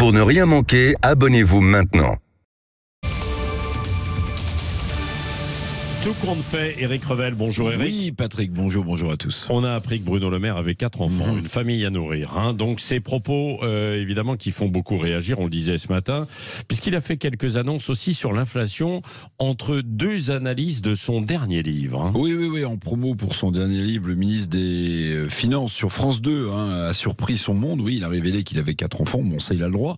Pour ne rien manquer, abonnez-vous maintenant. Tout compte fait, Éric Revel, bonjour Éric. Oui Patrick, bonjour à tous. On a appris que Bruno Le Maire avait 4 enfants, une famille à nourrir. Donc ces propos, évidemment, qui font beaucoup réagir, on le disait ce matin, puisqu'il a fait quelques annonces aussi sur l'inflation entre deux analyses de son dernier livre. Oui, en promo pour son dernier livre, le ministre des Finances sur France 2 a surpris son monde. Oui, il a révélé qu'il avait 4 enfants, bon ça il a le droit,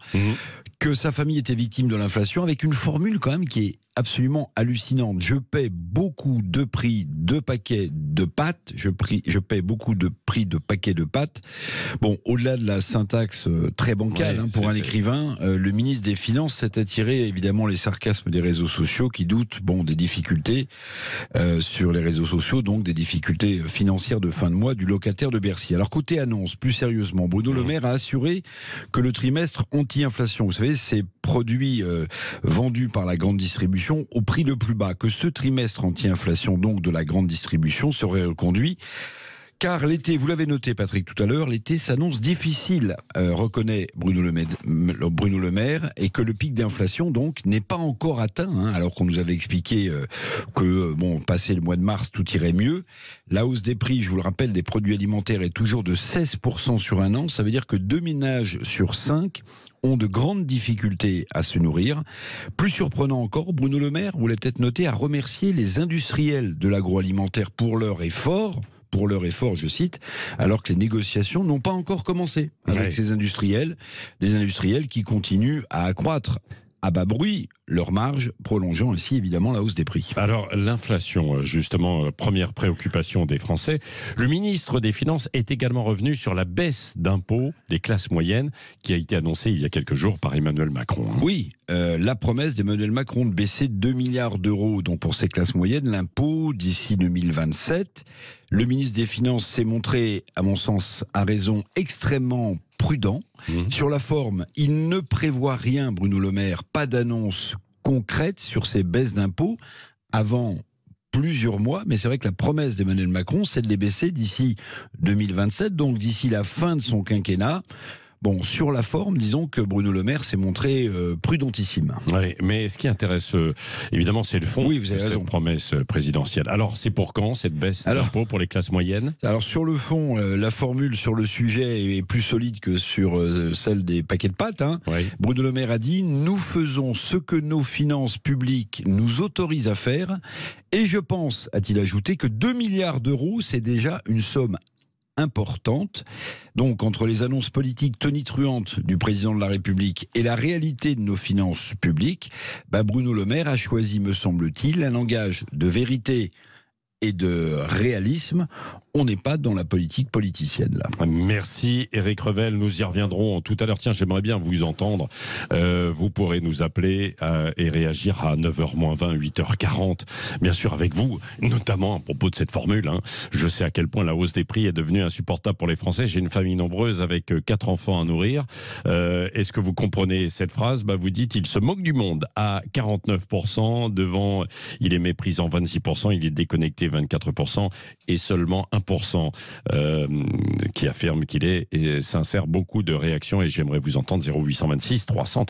que sa famille était victime de l'inflation avec une formule quand même qui est absolument hallucinante. Je paie beaucoup de prix de paquets de pâtes. Je paie beaucoup de prix de paquets de pâtes. Bon, au-delà de la syntaxe très bancale pour un écrivain, le ministre des Finances s'est attiré évidemment les sarcasmes des réseaux sociaux qui doutent des difficultés sur les réseaux sociaux, donc des difficultés financières de fin de mois du locataire de Bercy. Alors côté annonce, plus sérieusement, Bruno Le Maire a assuré que le trimestre anti-inflation, vous savez, ces produits vendus par la grande distribution au prix le plus bas, que ce trimestre anti-inflation donc de la grande distribution serait reconduit. Car l'été, vous l'avez noté Patrick tout à l'heure, l'été s'annonce difficile, reconnaît Bruno Le Maire, et que le pic d'inflation donc n'est pas encore atteint, alors qu'on nous avait expliqué que passé le mois de mars, tout irait mieux. La hausse des prix, je vous le rappelle, des produits alimentaires est toujours de 16% sur un an. Ça veut dire que 2 ménages sur 5 ont de grandes difficultés à se nourrir. Plus surprenant encore, Bruno Le Maire, vous l'avez peut-être noté, a remercié les industriels de l'agroalimentaire pour leur effort, je cite, alors que les négociations n'ont pas encore commencé avec ces industriels, des industriels qui continuent à accroître à bas bruit leur marge, prolongeant ainsi évidemment la hausse des prix. Alors l'inflation, justement, première préoccupation des Français. Le ministre des Finances est également revenu sur la baisse d'impôts des classes moyennes qui a été annoncée il y a quelques jours par Emmanuel Macron. Oui, la promesse d'Emmanuel Macron de baisser 2 milliards d'euros donc pour ces classes moyennes, l'impôt d'ici 2027. Le ministre des Finances s'est montré, à mon sens, à raison, extrêmement prudent. Sur la forme, il ne prévoit rien, Bruno Le Maire, pas d'annonce concrète sur ces baisses d'impôts avant plusieurs mois, mais c'est vrai que la promesse d'Emmanuel Macron, c'est de les baisser d'ici 2027, donc d'ici la fin de son quinquennat. Bon, sur la forme, disons que Bruno Le Maire s'est montré prudentissime. Oui, mais ce qui intéresse, évidemment, c'est le fond de cette promesse présidentielle. Alors, c'est pour quand, cette baisse d'impôts pour les classes moyennes ? Alors, sur le fond, la formule sur le sujet est plus solide que sur celle des paquets de pâtes. Bruno Le Maire a dit « Nous faisons ce que nos finances publiques nous autorisent à faire. Et je pense, a-t-il ajouté, que 2 milliards d'euros, c'est déjà une somme importante. » Donc, entre les annonces politiques tonitruantes du président de la République et la réalité de nos finances publiques, Bruno Le Maire a choisi, me semble-t-il, un langage de vérité et de réalisme. On n'est pas dans la politique politicienne, là. Merci Éric Revel, nous y reviendrons tout à l'heure. Tiens, j'aimerais bien vous entendre. Vous pourrez nous appeler et réagir à 9h-20, 8h40. Bien sûr, avec vous, notamment à propos de cette formule. Je sais à quel point la hausse des prix est devenue insupportable pour les Français. J'ai une famille nombreuse avec 4 enfants à nourrir. Est-ce que vous comprenez cette phrase ? Vous dites, il se moque du monde à 49%. Devant, il est méprisant 26%. Il est déconnecté 24%. Et seulement 1% qui affirme qu'il est sincère. Beaucoup de réactions et j'aimerais vous entendre. 0826 300